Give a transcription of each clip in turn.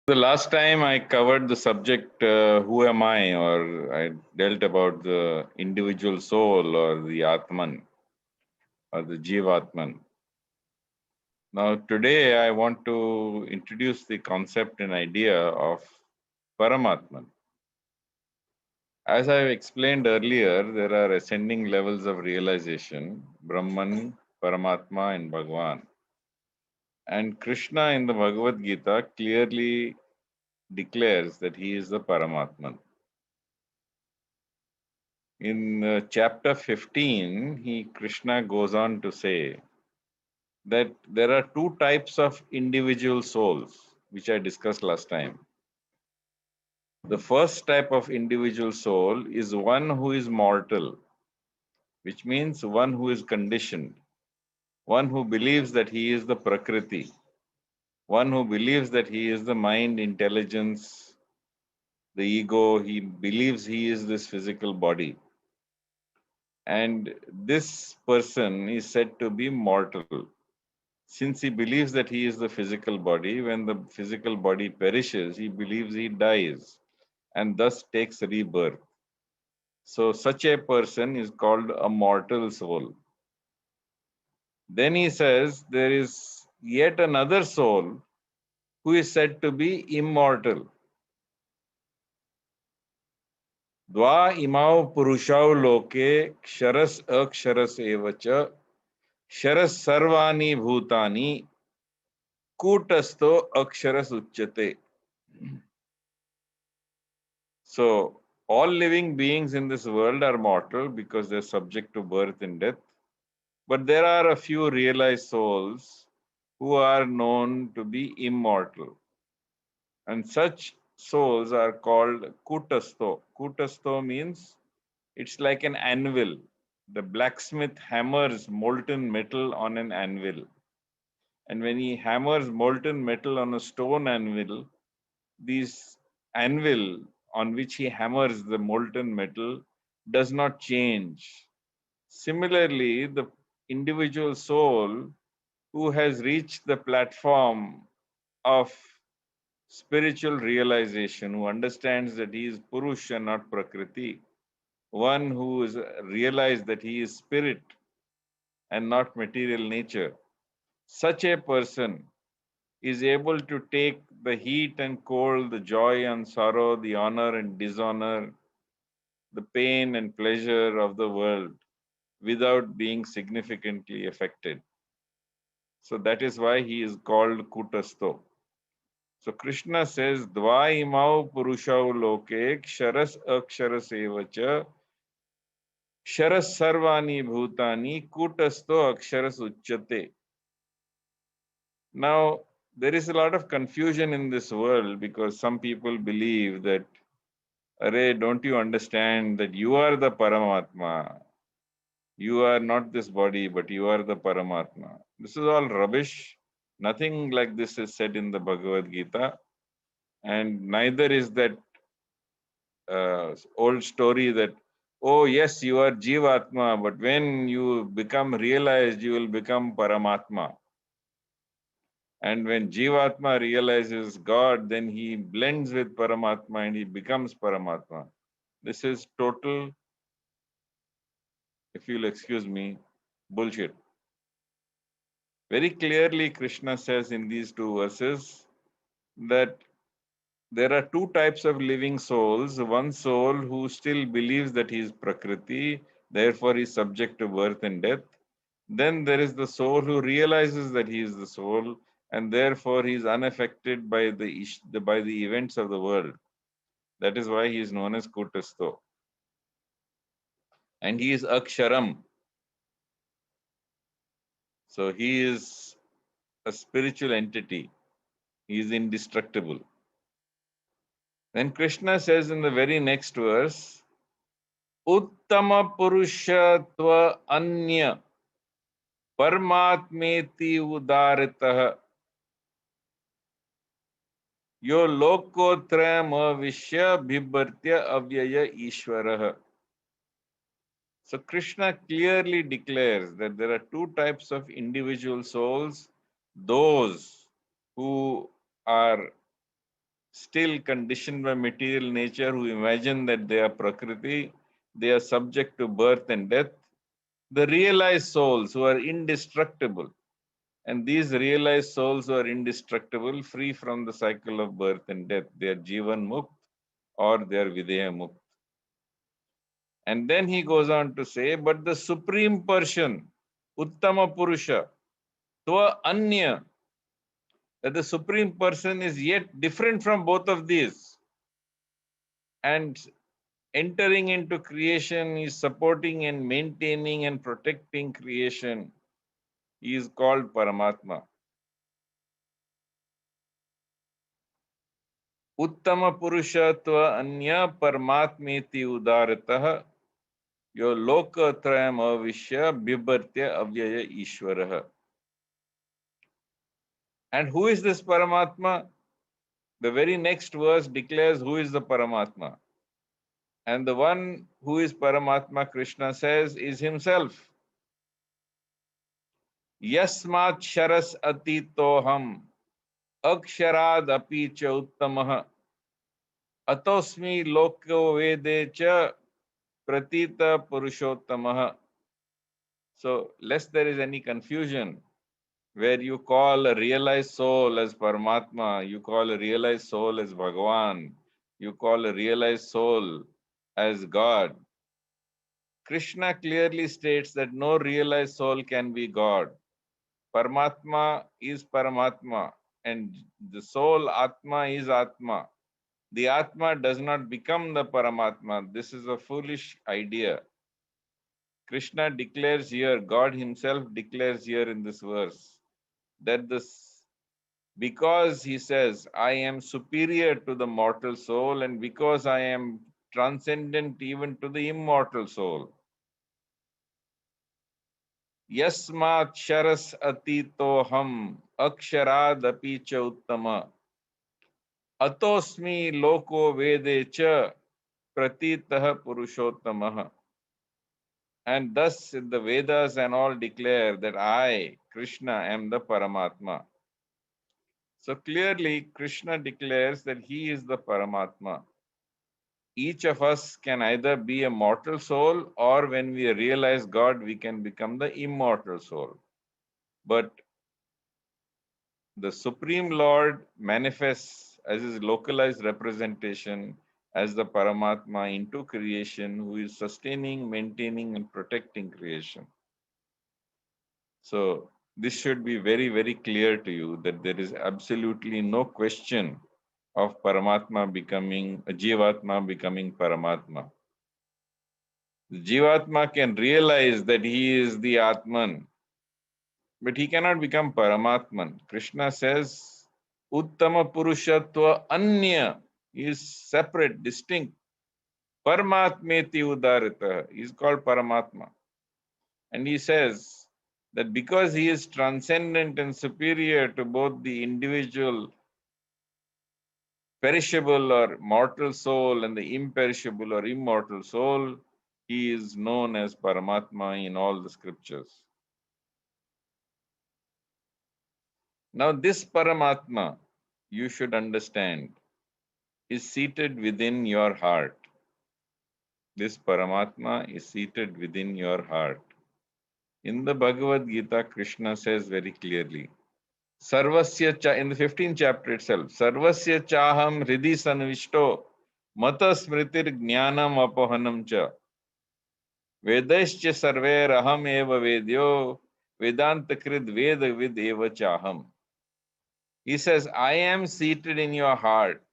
The last time I covered the subject, who am I, or I dealt about the individual soul or the Atman or the Jivatman. Now, today I want to introduce the concept and idea of Paramatman. As I explained earlier, there are ascending levels of realization, Brahman, Paramatma, and Bhagavan. And Krishna in the Bhagavad Gita clearly declares that he is the Paramatman. In chapter 15, Krishna goes on to say that there are two types of individual souls, which I discussed last time. The first type of individual soul is one who is mortal, which means one who is conditioned, one who believes that he is the Prakriti, one who believes that he is the mind, intelligence, the ego, he believes he is this physical body. And this person is said to be mortal. Since he believes that he is the physical body, when the physical body perishes, he believes he dies and thus takes rebirth. So, such a person is called a mortal soul. Then he says there is yet another soul who is said to be immortal. Dva imau purushau loke ksharas aksharas evacha sharas sarvani bhutani kutasto aksharas uchyate. So, all living beings in this world are mortal because they're subject to birth and death. But there are a few realized souls who are known to be immortal. And such souls are called kutasto. Kutasto means it's like an anvil. The blacksmith hammers molten metal on an anvil. And when he hammers molten metal on a stone anvil, these anvil on which he hammers the molten metal does not change. Similarly, the individual soul who has reached the platform of spiritual realization, who understands that he is Purusha and not Prakriti, one who is realized that he is spirit and not material nature, such a person is able to take the heat and cold, the joy and sorrow, the honor and dishonor, the pain and pleasure of the world without being significantly affected. So that is why he is called Kutasto. So Krishna says, Dva imau purushau loke ksharas aksharas evacha sharas sarvani bhutani kutasto aksharas uchyate. Now, there is a lot of confusion in this world because some people believe that, Array, don't you understand that you are the Paramatma? You are not this body, but you are the Paramatma. This is all rubbish. Nothing like this is said in the Bhagavad Gita. And neither is that old story that, oh, yes, you are Jivatma, but when you become realized, you will become Paramatma. And when Jivatma realizes God, then he blends with Paramatma and he becomes Paramatma. This is total, if you'll excuse me, bullshit. Very clearly, Krishna says in these two verses that there are two types of living souls. One soul who still believes that he is Prakriti, therefore he is subject to birth and death. Then there is the soul who realizes that he is the soul and therefore he is unaffected by by the events of the world. That is why he is known as Kutasto. And he is Aksharam. So he is a spiritual entity. He is indestructible. Then Krishna says in the very next verse, Uttama Purushatva Anya Paramatmeti Udaritah Yo Lokotrama Vishya Bhibartya Avyaya Ishwarah. So Krishna clearly declares that there are two types of individual souls, those who are still conditioned by material nature, who imagine that they are Prakriti, they are subject to birth and death. The realized souls who are indestructible, and these realized souls who are indestructible, free from the cycle of birth and death, they are Jivan Mukt or they are Videha Mukt. And then he goes on to say, but the Supreme Person, Uttama Purusha, Tva Anya, that the Supreme Person is yet different from both of these. And entering into creation is supporting and maintaining and protecting creation. He is called Paramatma. Uttama Purushatva Anya Paramatmeti Udaratah Yo Lokatrayam Avishya Bibhartya Avyaya Ishwaraha. And who is this Paramatma? The very next verse declares who is the Paramatma. And the one who is Paramatma, Krishna says, is himself. Yasmat sharas atitoham aksharad api cha uttamah atosmi loko vede cha pratita purushottamah. So, lest there is any confusion, where you call a realized soul as Paramatma, you call a realized soul as Bhagavan, you call a realized soul as God. Krishna clearly states that no realized soul can be God. Paramatma is Paramatma, and the soul Atma is Atma. The Atma does not become the Paramatma. This is a foolish idea. Krishna declares here, God himself declares here in this verse, that this, because he says, I am superior to the mortal soul, and because I am transcendent even to the immortal soul. Yasmat sharas atitoham aksharadapi cha uttama atosmi loko vede cha pratitah purushottamah. And thus the Vedas and all declare that I, Krishna, am the Paramatma. So clearly, Krishna declares that he is the Paramatma. Each of us can either be a mortal soul, or when we realize God, we can become the immortal soul. But the Supreme Lord manifests as his localized representation as the Paramatma into creation, who is sustaining, maintaining, and protecting creation. So this should be very, very clear to you that there is absolutely no question of Paramatma becoming, Jivatma becoming Paramatma. The Jivatma can realize that he is the Atman, but he cannot become Paramatman. Krishna says, Uttama Purushatva Anya is separate, distinct. Paramatmeti Udarita is called Paramatma. And he says that because he is transcendent and superior to both the individual perishable or mortal soul and the imperishable or immortal soul, he is known as Paramatma in all the scriptures. Now, this Paramatma, you should understand, is seated within your heart. This Paramatma is seated within your heart. In the Bhagavad Gita, Krishna says very clearly, Sarvasya cha, in the 15th chapter itself, Sarvasya chaham hridhi sanvishto mata smritir jnanam apohanam cha vedaischa sarver aham eva vedyo vedanta krid veda vid eva chaham. He says, I am seated in your heart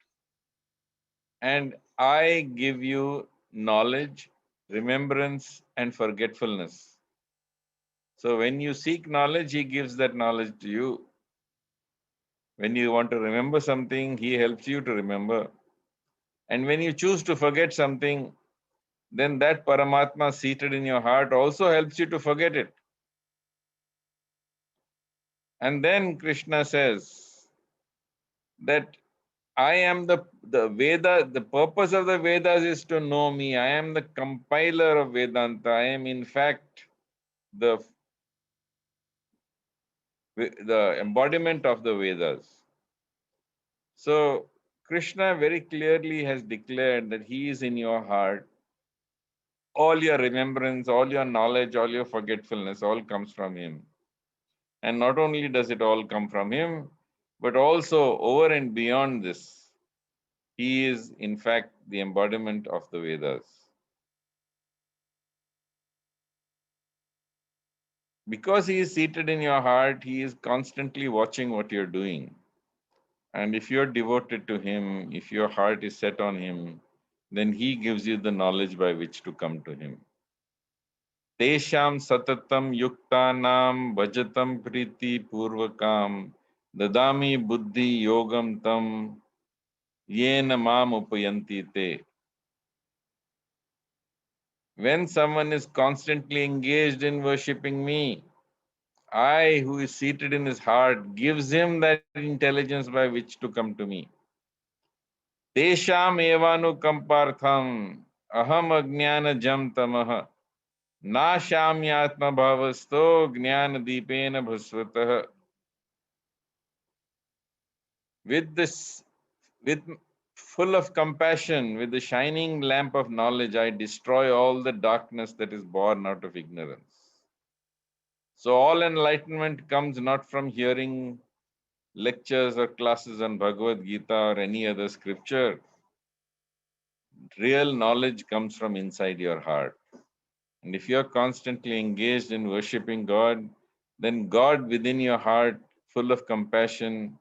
and I give you knowledge, remembrance, and forgetfulness. So when you seek knowledge, he gives that knowledge to you. When you want to remember something, he helps you to remember. And when you choose to forget something, then that Paramatma seated in your heart also helps you to forget it. And then Krishna says that I am the Veda, the purpose of the Vedas is to know me. I am the compiler of Vedanta. I am in fact the embodiment of the Vedas. So Krishna very clearly has declared that he is in your heart. All your remembrance, all your knowledge, all your forgetfulness, all comes from him. And not only does it all come from him, but also over and beyond this, he is in fact the embodiment of the Vedas. Because he is seated in your heart, he is constantly watching what you're doing. And if you're devoted to him, if your heart is set on him, then he gives you the knowledge by which to come to him. Tesham satatam yuktanam bhajatam priti purvakam dadami buddhi yogam tam yena mam upayanti te. When someone is constantly engaged in worshipping me, I, who is seated in his heart, gives him that intelligence by which to come to me. Tesham evanukampartham aham ajnana jam tamah na shamyatma bhavasto jnana deepena bhasvatah. With this, with full of compassion, with the shining lamp of knowledge, I destroy all the darkness that is born out of ignorance. So all enlightenment comes not from hearing lectures or classes on Bhagavad Gita or any other scripture. Real knowledge comes from inside your heart. And if you're constantly engaged in worshipping God, then God within your heart, full of compassion,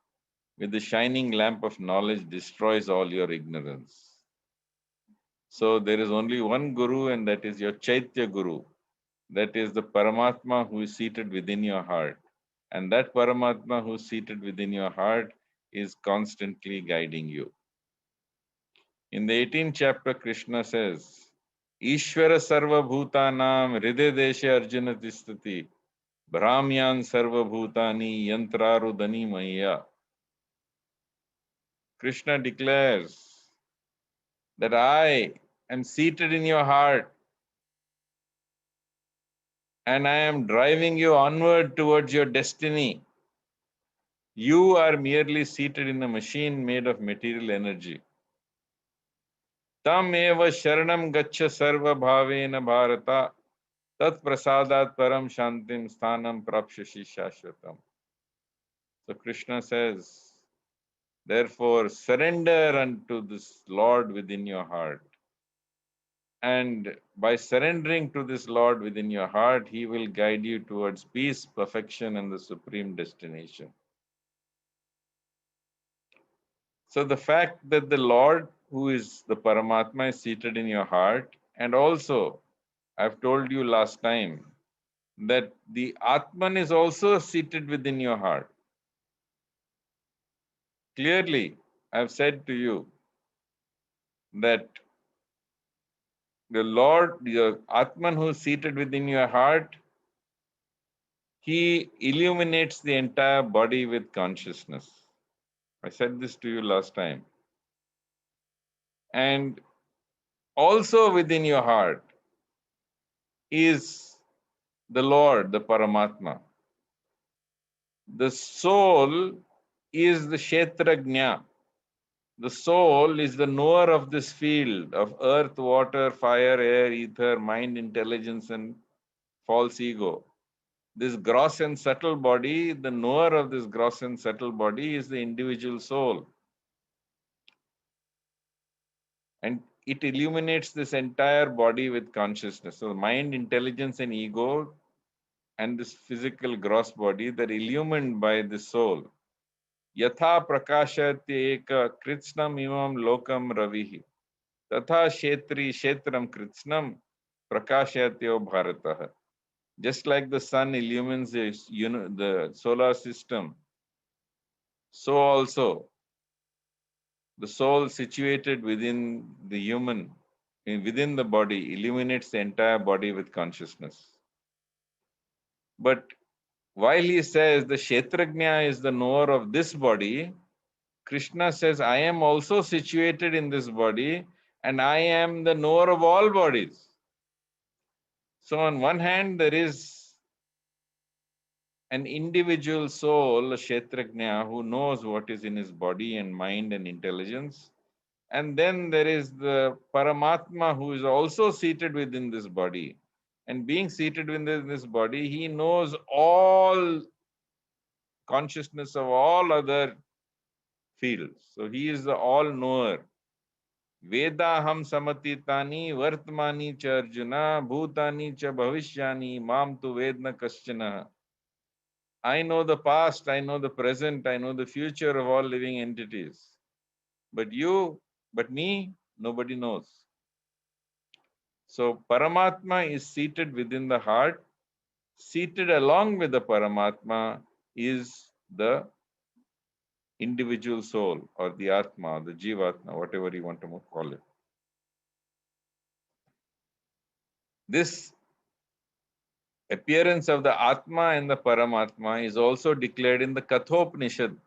with the shining lamp of knowledge, destroys all your ignorance. So there is only one Guru, and that is your Chaitya Guru. That is the Paramatma who is seated within your heart. And that Paramatma who is seated within your heart is constantly guiding you. In the 18th chapter, Krishna says, Ishvara sarva bhutanam hriday deshe arjuna tistati brahmyan sarva bhutani yantrarudani maya. Krishna declares that I am seated in your heart and I am driving you onward towards your destiny. You are merely seated in a machine made of material energy. Tam eva sharanam gaccha sarva bhavena bharata tat prasadat param shantim sthanam prapshashi shashvatam. So Krishna says, therefore surrender unto this Lord within your heart. And by surrendering to this Lord within your heart, he will guide you towards peace, perfection, and the supreme destination. So the fact that the Lord, who is the Paramatma, is seated in your heart, and also, I've told you last time, that the Atman is also seated within your heart. Clearly, I've said to you that the Lord, the Atman who is seated within your heart, he illuminates the entire body with consciousness. I said this to you last time. And also within your heart is the Lord, the Paramatma. The soul is the Kshetrajna. The soul is the knower of this field of earth, water, fire, air, ether, mind, intelligence, and false ego. This gross and subtle body, the knower of this gross and subtle body is the individual soul. And it illuminates this entire body with consciousness. So mind, intelligence, and ego, and this physical gross body, they're illumined by the soul. Yatha prakashati eka kritsnam imam lokam ravihi. Tatha shetri shetram kritsnam prakashatyo bharatah. Just like the sun illumines the solar system, so also the soul situated within the human, within the body, illuminates the entire body with consciousness. But while he says the Kshetrajna is the knower of this body, Krishna says, I am also situated in this body and I am the knower of all bodies. So on one hand, there is an individual soul, a Kshetrajna, who knows what is in his body and mind and intelligence. And then there is the Paramatma, who is also seated within this body. And being seated within this body, he knows all consciousness of all other fields. So he is the all-knower. Vedaham samatitani vartmani cha arjuna bhutani cha bhavishyani mam tu vedna kaschana. I know the past, I know the present, I know the future of all living entities. But me, nobody knows. So Paramatma is seated within the heart. Seated along with the Paramatma is the individual soul or the Atma, the Jivatma, whatever you want to call it. This appearance of the Atma and the Paramatma is also declared in the Kathopanishad.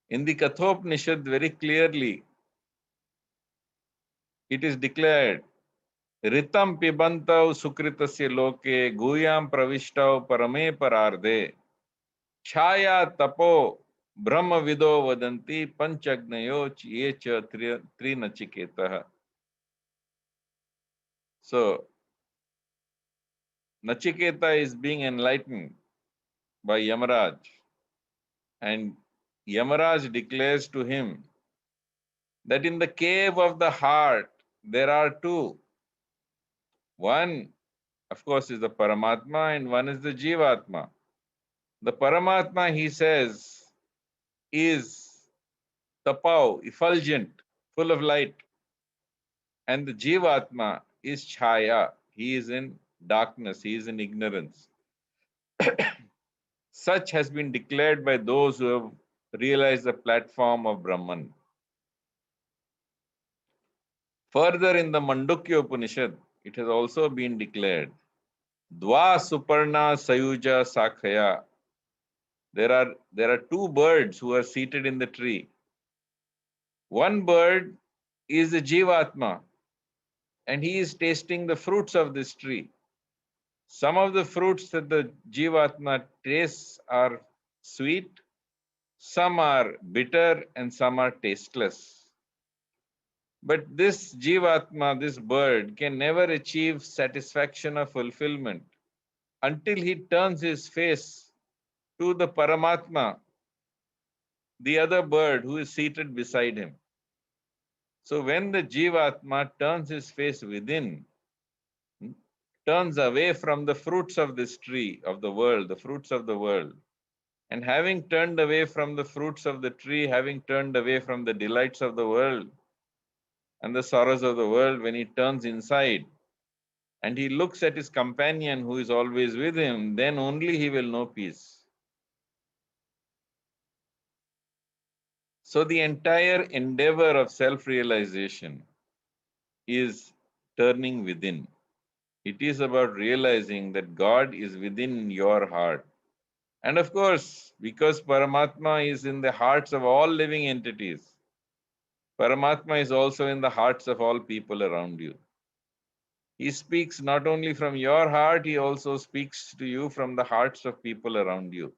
In the Kathopanishad, very clearly, it is declared, Ritam pibantau sukritasya loke guyam pravishtav parame pararde chaya tapo brahma vido vadanti panchagnayo ye cha trinachiketah. So, Nachiketa is being enlightened by Yamaraj, and Yamaraj declares to him that in the cave of the heart there are two. One, of course, is the Paramatma, and one is the Jivatma. The Paramatma, he says, is tapau, effulgent, full of light, and the Jivatma is chaya. He is in darkness, he is in ignorance. Such has been declared by those who have realized the platform of Brahman. Further in the Mandukya Upanishad, it has also been declared, Dva Suparna Sayuja Sakhaya. There are two birds who are seated in the tree. One bird is the Jivatma, and he is tasting the fruits of this tree. Some of the fruits that the Jivatma tastes are sweet, some are bitter, and some are tasteless. But this Jivatma, this bird, can never achieve satisfaction or fulfillment until he turns his face to the Paramatma, the other bird who is seated beside him. So when the Jivatma turns his face within, turns away from the fruits of this tree of the world, the fruits of the world, and having turned away from the fruits of the tree, having turned away from the delights of the world and the sorrows of the world, when he turns inside and he looks at his companion who is always with him, then only he will know peace. So the entire endeavor of self-realization is turning within. It is about realizing that God is within your heart. And of course, because Paramatma is in the hearts of all living entities, Paramatma is also in the hearts of all people around you. He speaks not only from your heart, he also speaks to you from the hearts of people around you.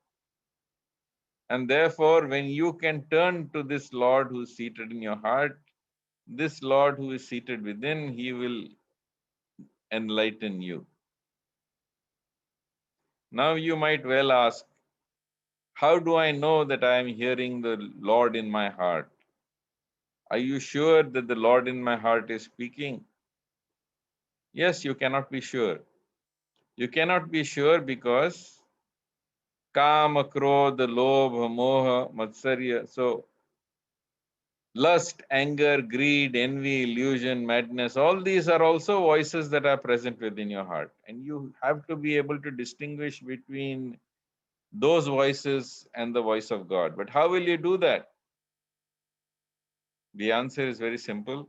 And therefore, when you can turn to this Lord who is seated in your heart, this Lord who is seated within, he will enlighten you. Now you might well ask, how do I know that I am hearing the Lord in my heart? Are you sure that the Lord in my heart is speaking? Yes, you cannot be sure. You cannot be sure because Kama, Krodha, Lobha, Moha, Matsarya. So lust, anger, greed, envy, illusion, madness, all these are also voices that are present within your heart. And you have to be able to distinguish between those voices and the voice of God. But how will you do that? The answer is very simple.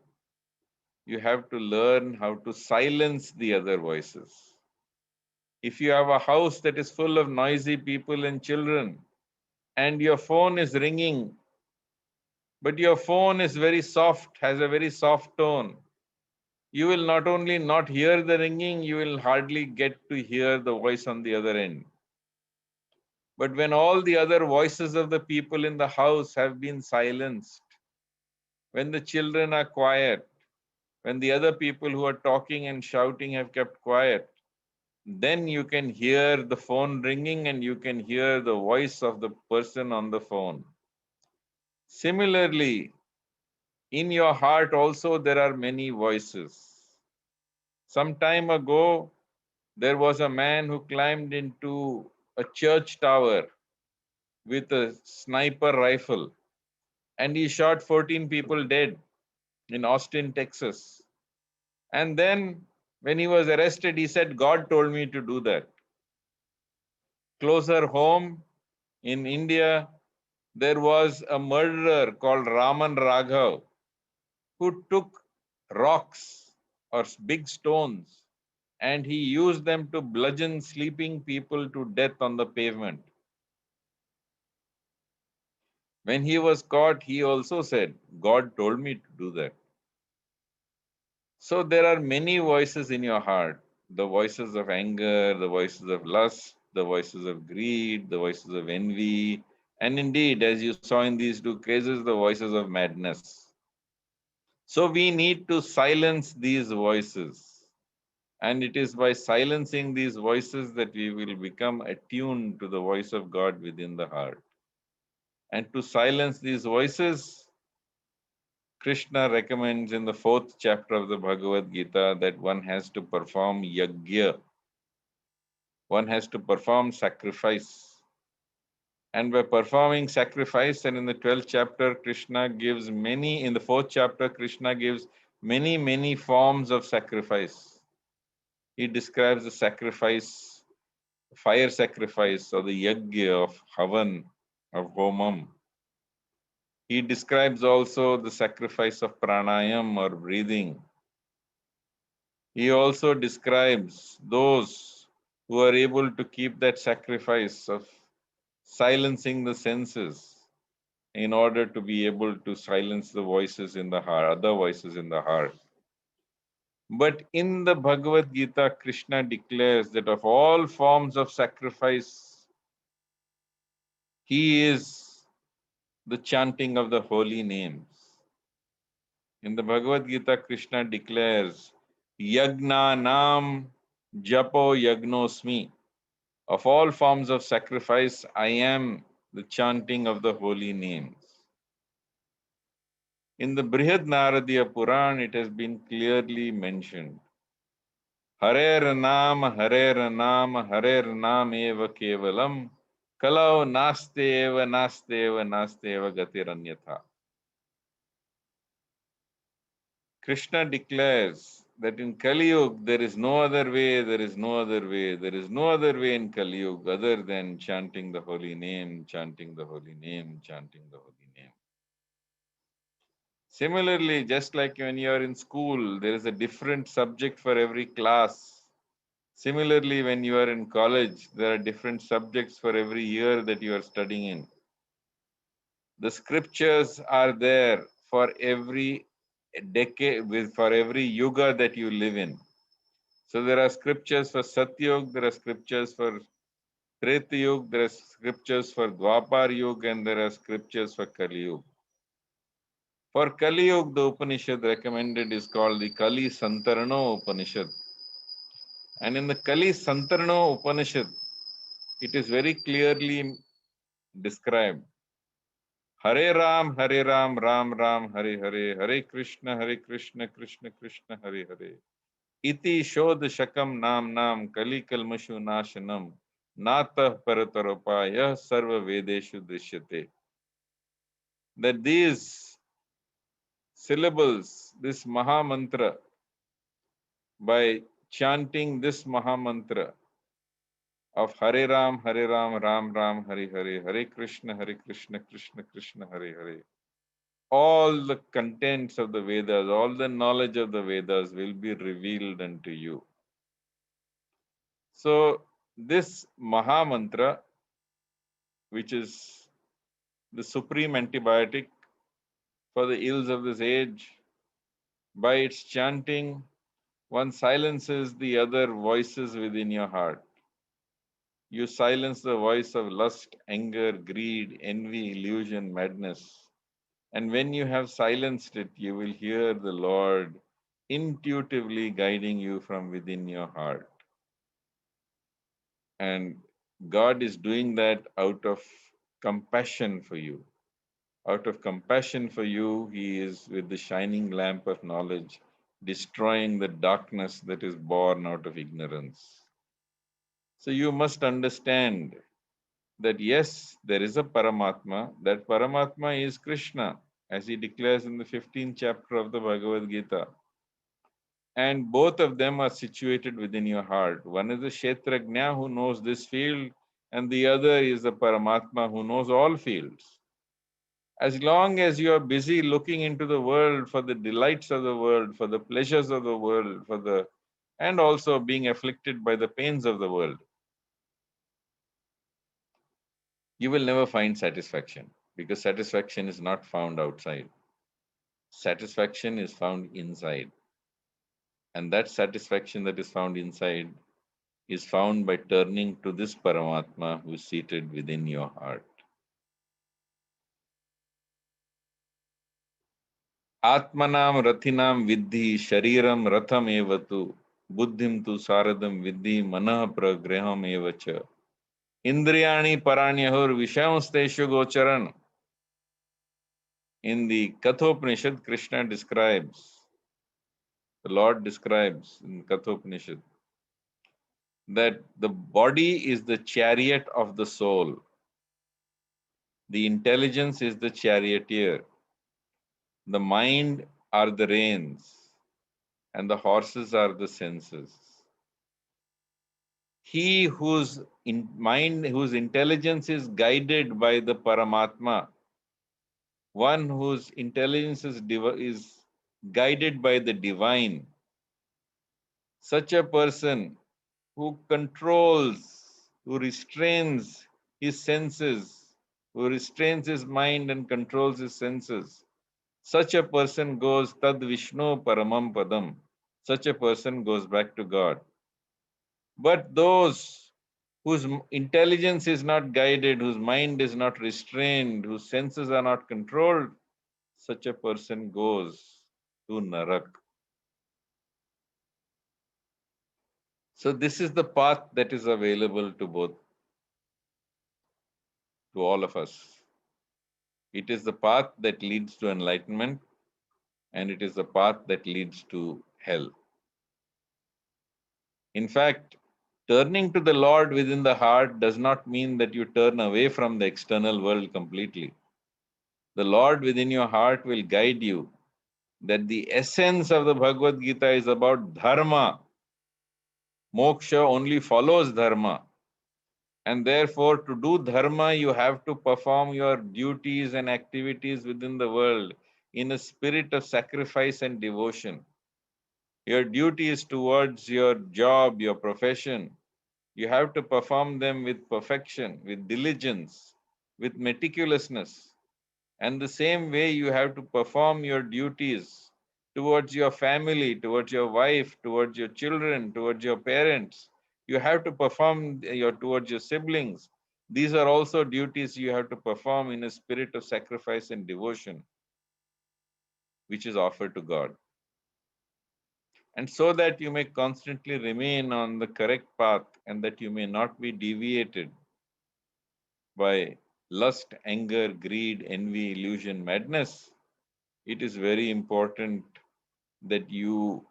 You have to learn how to silence the other voices. If you have a house that is full of noisy people and children, and your phone is ringing, but your phone is very soft, has a very soft tone, you will not only not hear the ringing, you will hardly get to hear the voice on the other end. But when all the other voices of the people in the house have been silenced, when the children are quiet, when the other people who are talking and shouting have kept quiet, then you can hear the phone ringing and you can hear the voice of the person on the phone. Similarly, in your heart also there are many voices. Some time ago, there was a man who climbed into a church tower with a sniper rifle and he shot 14 people dead in Austin, Texas. And then when he was arrested, he said, God told me to do that. Closer home in India, there was a murderer called Raman Raghav who took rocks or big stones and he used them to bludgeon sleeping people to death on the pavement. When he was caught, he also said, God told me to do that. So there are many voices in your heart, the voices of anger, the voices of lust, the voices of greed, the voices of envy, and indeed, as you saw in these two cases, the voices of madness. So we need to silence these voices. And it is by silencing these voices that we will become attuned to the voice of God within the heart. And to silence these voices, Krishna recommends in the 4th chapter of the Bhagavad Gita that one has to perform yajna, one has to perform sacrifice. And by performing sacrifice, and in the 12th chapter, Krishna gives many, in the 4th chapter, Krishna gives many, many forms of sacrifice. He describes the sacrifice, fire sacrifice, or the yajna of Havan, of Homam. He describes also the sacrifice of pranayam or breathing. He also describes those who are able to keep that sacrifice of silencing the senses in order to be able to silence the voices in the heart, other voices in the heart. But in the Bhagavad Gita, Krishna declares that of all forms of sacrifice, he is the chanting of the holy names. In the Bhagavad Gita, Krishna declares, Yagna Nam Japo Yagnosmi. Of all forms of sacrifice, I am the chanting of the holy names. In the Brihad Naradiya Puran, it has been clearly mentioned. Harer Nam, Harer Nam eva kevalam, Kalau naste eva gatiranyatha. Krishna declares that in Kali Yuga there is no other way, there is no other way, there is no other way in Kali Yuga other than chanting the holy name, chanting the holy name, chanting the holy name. Similarly, just like when you are in school, there is a different subject for every class. Similarly, when you are in college, there are different subjects for every year that you are studying in. The scriptures are there for every decade, for every yuga that you live in. So there are scriptures for Satyug, there are scriptures for Treta Yuga, there are scriptures for Dwapar Yuga, and there are scriptures for Kali Yuga. For Kali Yuga, the Upanishad recommended is called the Kali Santarano Upanishad. And in the Kali Santarano Upanishad, it is very clearly described. Hare Ram, Ram Ram, Hare Hare, Hare Krishna, Krishna Krishna, Hare Hare. Iti Shodh Shakam Nam Nam Kali Kalmashu Nashanam Nata Parataropaya Sarva Vedeshu Drishyate. That these syllables, this Maha Mantra, by chanting this Maha Mantra of Hare Ram, Ram Ram, Hare Hare, Hare Krishna, Krishna Krishna, Hare Hare. All the contents of the Vedas, all the knowledge of the Vedas will be revealed unto you. So this Maha Mantra, which is the supreme antibiotic for the ills of this age, by its chanting, one silences the other voices within your heart. You silence the voice of lust, anger, greed, envy, illusion, madness. And when you have silenced it, you will hear the Lord intuitively guiding you from within your heart. And God is doing that out of compassion for you. Out of compassion for you, He is with the shining lamp of knowledge, destroying the darkness that is born out of ignorance. So you must understand that yes, there is a Paramatma. That Paramatma is Krishna, as he declares in the 15th chapter of the Bhagavad Gita. And both of them are situated within your heart. One is the Kshetrajna who knows this field, and the other is the Paramatma who knows all fields. As long as you are busy looking into the world for the delights of the world, for the pleasures of the world, and also being afflicted by the pains of the world, you will never find satisfaction, because satisfaction is not found outside. Satisfaction is found inside. And that satisfaction that is found inside is found by turning to this Paramatma who is seated within your heart. Atmanam rathinam viddhi shariram ratham evatu buddhim tu saradam viddhi manah pragraham evacha indriyani paranyahur vishayamsteshu gocharan. In the Kathopanishad, Krishna describes, the Lord describes in Kathopanishad, that the body is the chariot of the soul. The intelligence is the charioteer. The mind are the reins, and the horses are the senses. He whose mind, whose intelligence is guided by the Paramatma, one whose intelligence is guided by the divine, such a person who controls, who restrains his senses, who restrains his mind and controls his senses, such a person goes Tad Vishnu Paramam Padam. Such a person goes back to God. But those whose intelligence is not guided, whose mind is not restrained, whose senses are not controlled, such a person goes to Narak. So this is the path that is available to both, to all of us. It is the path that leads to enlightenment, and it is the path that leads to hell. In fact, turning to the Lord within the heart does not mean that you turn away from the external world completely. The Lord within your heart will guide you. That the essence of the Bhagavad Gita is about dharma. Moksha only follows dharma. And therefore, to do dharma, you have to perform your duties and activities within the world in a spirit of sacrifice and devotion. Your duty is towards your job, your profession. You have to perform them with perfection, with diligence, with meticulousness. And the same way you have to perform your duties towards your family, towards your wife, towards your children, towards your parents. You have to perform towards your siblings. These are also duties you have to perform in a spirit of sacrifice and devotion, which is offered to God. And so that you may constantly remain on the correct path and that you may not be deviated by lust, anger, greed, envy, illusion, madness, it is very important that you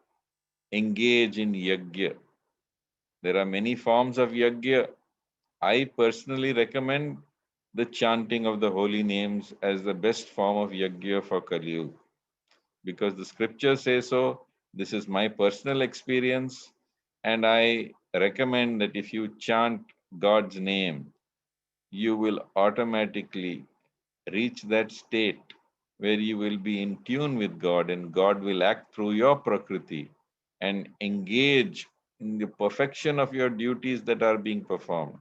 engage in yajna. There are many forms of yajna. I personally recommend the chanting of the holy names as the best form of yajna for Kali Yuga, because the scriptures say so. This is my personal experience, and I recommend that if you chant God's name, you will automatically reach that state where you will be in tune with God, and God will act through your prakriti and engage in the perfection of your duties that are being performed,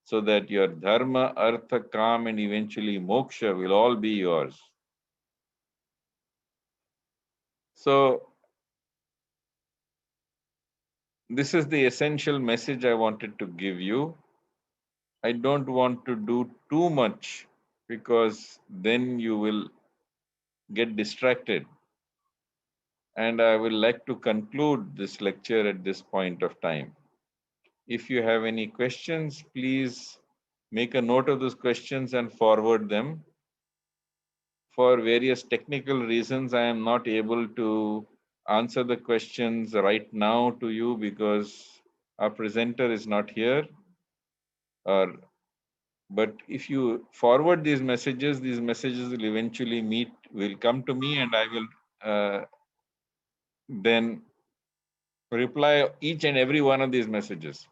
so that your dharma, artha, kam, and eventually moksha will all be yours. So, this is the essential message I wanted to give you. I don't want to do too much because then you will get distracted. And I will like to conclude this lecture at this point of time. If you have any questions, please make a note of those questions and forward them. For various technical reasons, I am not able to answer the questions right now to you because our presenter is not here. Or, but if you forward these messages will eventually will come to me, and I will then reply each and every one of these messages.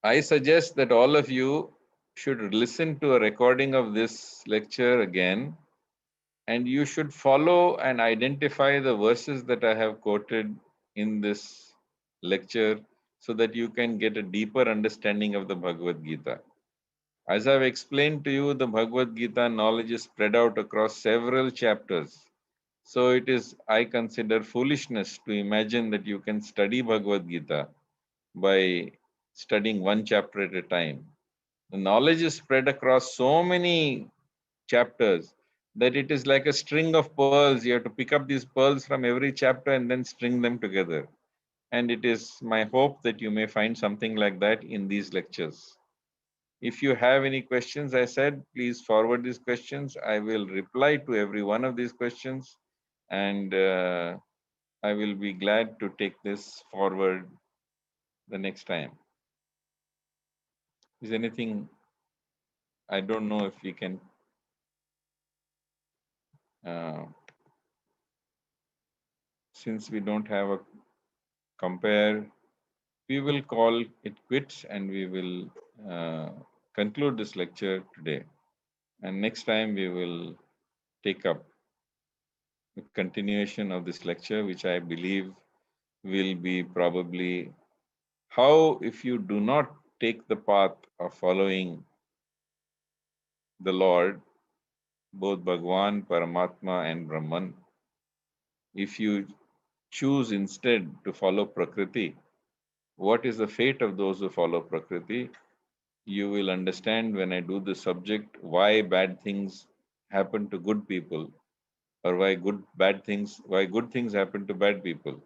I suggest that all of you should listen to a recording of this lecture again, and you should follow and identify the verses that I have quoted in this lecture so that you can get a deeper understanding of the Bhagavad Gita. As I've explained to you, the Bhagavad Gita knowledge is spread out across several chapters. So it is, I consider, foolishness to imagine that you can study Bhagavad Gita by studying one chapter at a time. The knowledge is spread across so many chapters that it is like a string of pearls. You have to pick up these pearls from every chapter and then string them together. And it is my hope that you may find something like that in these lectures. If you have any questions, I said, please forward these questions. I will reply to every one of these questions, and I will be glad to take this forward the next time. Is anything, I don't know if we can since we don't have a compare, we will call it quits and we will conclude this lecture today. And next time we will take up the continuation of this lecture, which I believe will be probably how, if you do not take the path of following the Lord, both Bhagwan, Paramatma, and Brahman, if you choose instead to follow Prakriti, what is the fate of those who follow Prakriti? You will understand when I do the subject why bad things happen to good people, or why good things happen to bad people,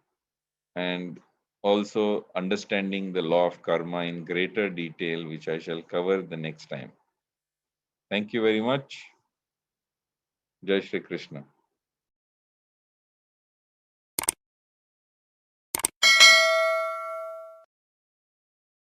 and also understanding the law of karma in greater detail, which I shall cover the next time. Thank you very much. Jai Shri Krishna.